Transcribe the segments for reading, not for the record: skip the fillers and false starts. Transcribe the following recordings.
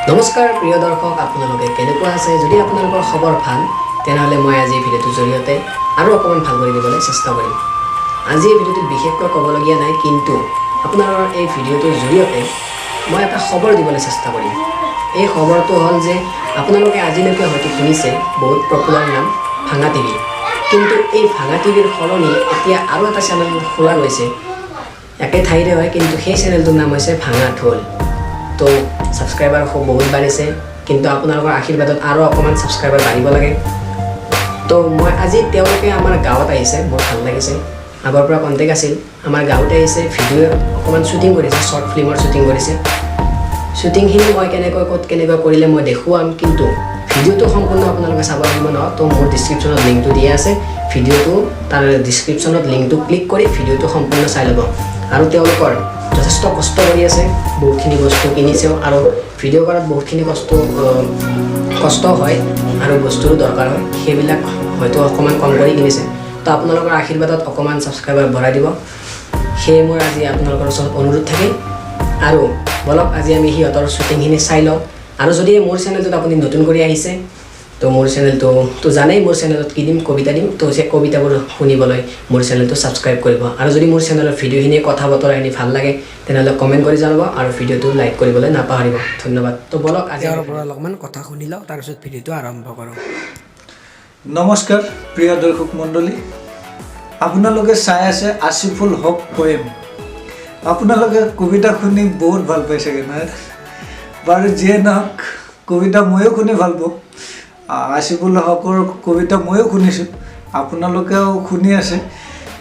নমস্কাৰ প্ৰিয় দৰ্শক, আপোনালোকে কেনেকুৱা আছে? যদি আপোনালোকৰ খবৰ ভাল তেনেহ'লে মই আজি ভিডিঅ'টোৰ জৰিয়তে আৰু অকণমান ভাল কৰি দিবলৈ চেষ্টা কৰিম। আজি এই ভিডিঅ'টোত বিশেষকৈ ক'বলগীয়া নাই, কিন্তু আপোনালোকৰ এই ভিডিঅ'টোৰ জৰিয়তে মই এটা খবৰ দিবলৈ চেষ্টা কৰিম। এই খবৰটো হ'ল যে আপোনালোকে আজিলৈকে হয়তো শুনিছে বহুত পপুলাৰ নাম ভাঙা টিভি, কিন্তু এই ভাঙা টিভিৰ সলনি এতিয়া আৰু এটা চেনেল খোলা গৈছে। একে ঠাইৰে হয়, কিন্তু সেই চেনেলটোৰ নাম হৈছে ভাঙা ঢোল। তো ছাবস্ক্ৰাইবাৰ খুব বহুত বাঢ়িছে, কিন্তু আপোনালোকৰ আশীৰ্বাদত আৰু অকণমান ছাবস্ক্ৰাইবাৰ বাঢ়িব লাগে। তো মই আজি তেওঁলোকে আমাৰ গাঁৱত আহিছে, মোৰ ভাল লাগিছে। আগৰ পৰা কণ্টেক্ট আছিল, আমাৰ গাঁৱতে আহিছে, ভিডিঅ' অকণমান শ্বুটিং কৰিছে, শ্বৰ্ট ফিল্মৰ শ্বুটিং কৰিছে। শ্বুটিংখিনি মই ক'ত কেনেকৈ কৰিলে মই দেখুৱাম, কিন্তু ভিডিঅ'টো সম্পূৰ্ণ আপোনালোকে চাব লাগিব নহয়। তো মোৰ ডিছক্ৰিপশ্যনত লিংকটো দিয়া আছে, ভিডিঅ'টো তাৰ ডিছক্ৰিপশ্যনত লিংকটো ক্লিক কৰি ভিডিঅ'টো সম্পূৰ্ণ চাই ল'ব। আৰু তেওঁলোকৰ যথেষ্ট কষ্ট কৰি আছে, বহুতখিনি বস্তু কিনিছেও, আৰু ভিডিঅ' কৰাত বহুতখিনি কষ্ট হয় আৰু বস্তুৰো দৰকাৰ হয়, সেইবিলাক হয়তো অকণমান কম কৰি কিনিছে। তো আপোনালোকৰ আশীৰ্বাদত অকণমান ছাবস্ক্ৰাইবাৰ বঢ়াই দিব, সেয়ে মোৰ আজি আপোনালোকৰ ওচৰত অনুৰোধ থাকে। আৰু বলক আজি আমি সিহঁতৰ শ্বুটিংখিনি চাই লওঁ। আৰু যদি মোৰ চেনেলটোত আপুনি নতুন কৰি আহিছে, তো মোৰ চেনেলটো জানেই, মোৰ চেনেলত কি দিম, কবিতা দিম। তো সেই কবিতাবোৰ শুনিবলৈ মোৰ চেনেলটো ছাবস্ক্ৰাইব কৰিব। আৰু যদি মোৰ চেনেলৰ ভিডিঅ'খিনি কথা বতৰাখিনি ভাল লাগে তেনেহ'লে কমেণ্ট কৰি জনাব, আৰু ভিডিঅ'টো লাইক কৰিবলৈ নাপাহৰিব। ধন্যবাদ। তো বলক আজি আৰু পৰা অলপমান কথা শুনি লওঁ, তাৰপিছত ভিডিঅ'টো আৰম্ভ কৰোঁ। নমস্কাৰ প্ৰিয় দৰ্শক মণ্ডলী, আপোনালোকে চাই আছে আছিফুল হক পয়েম। আপোনালোকে কবিতা শুনি বহুত ভাল পাইছেগৈ নহয়? বাৰু যিয়ে নহওক, কবিতা ময়ো শুনি ভাল পাওঁ। আছিফুল হকৰ কবিতা ময়ো শুনিছোঁ, আপোনালোকেও শুনি আছে।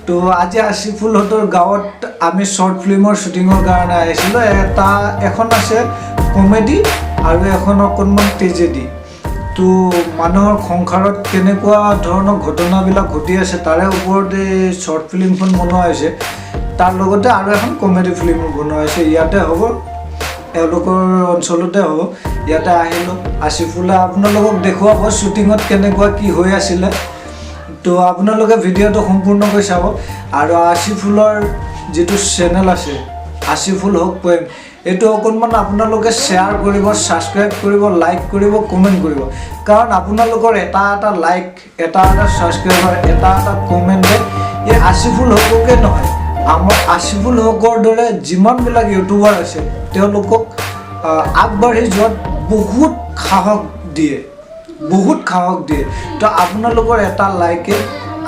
তো আজি আছিফুলহঁতৰ গাঁৱত আমি শ্বৰ্ট ফিল্মৰ শ্বুটিঙৰ কাৰণে আহিছিলোঁ। এখন আছে কমেডি আৰু এখন অকণমান ট্ৰেজেডি। তো মানুহৰ সংসাৰত কেনেকুৱা ধৰণৰ ঘটনাবিলাক ঘটি আছে তাৰে ওপৰতে শ্বৰ্ট ফিল্মখন বনোৱা হৈছে। তাৰ লগতে আৰু এখন কমেডি ফিল্ম বনোৱা হৈছে। ইয়াতে হ'ব, এওঁলোকৰ অঞ্চলতে হ'ব। ইয়াতে আহিলোঁ, আছিফুলে আপোনালোকক দেখুৱাব শ্বুটিঙত কেনেকুৱা কি হৈ আছিলে। তো আপোনালোকে ভিডিঅ'টো সম্পূৰ্ণকৈ চাব। আৰু আছিফুলৰ যিটো চেনেল আছে আছিফুল হক পয়েম, এইটো অকণমান আপোনালোকে শ্বেয়াৰ কৰিব, ছাবস্ক্ৰাইব কৰিব, লাইক কৰিব, কমেণ্ট কৰিব। কাৰণ আপোনালোকৰ এটা লাইক, এটা ছাবস্ক্ৰাইবাৰ, এটা কমেণ্টে এই আছিফুল হককে নহয়, আমাৰ আছিফুল হকৰ দৰে যিমানবিলাক ইউটিউবাৰ আছে তেওঁলোকক আগবাঢ়ি যোৱাত বহুত সাহস দিয়ে। তো আপোনালোকৰ এটা লাইকে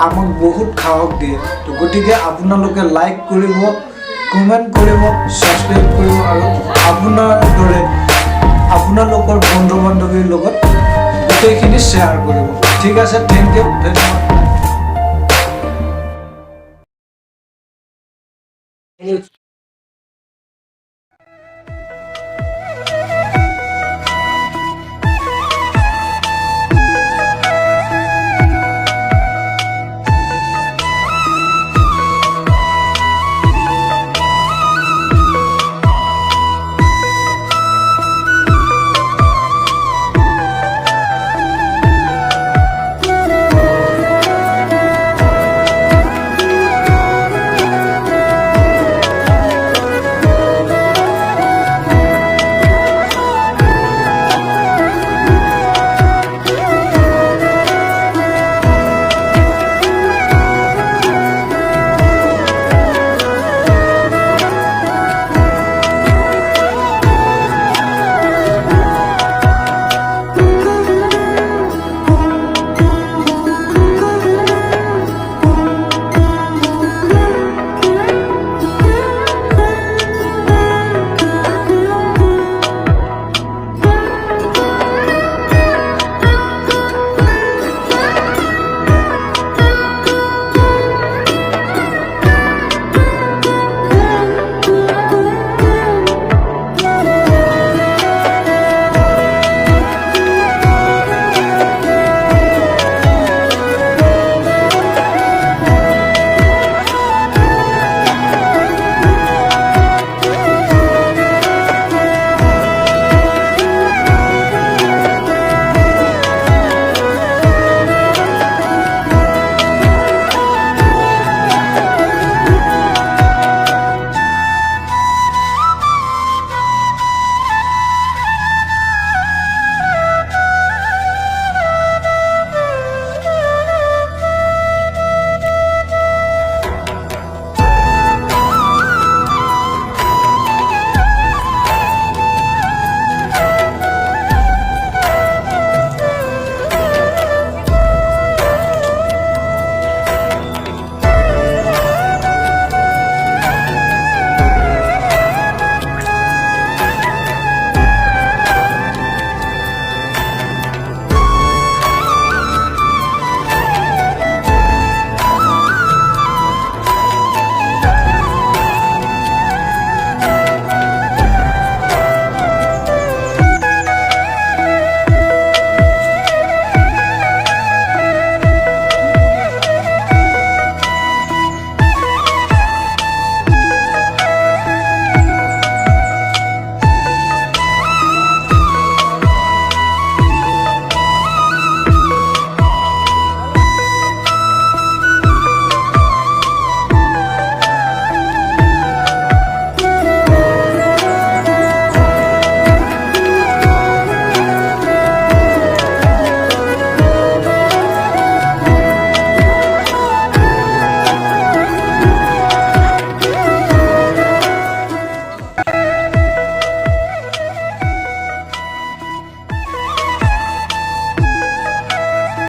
আমাক বহুত সাহস দিয়ে। তো গতিকে আপোনালোকে লাইক কৰিব, কমেণ্ট কৰিব, ছাবস্ক্ৰাইব কৰিব, আৰু আপোনাৰ দৰে আপোনালোকৰ বন্ধু বান্ধৱীৰ লগত গোটেইখিনি শ্বেয়াৰ কৰিব। ঠিক আছে, থেংক ইউ, ধন্যবাদ।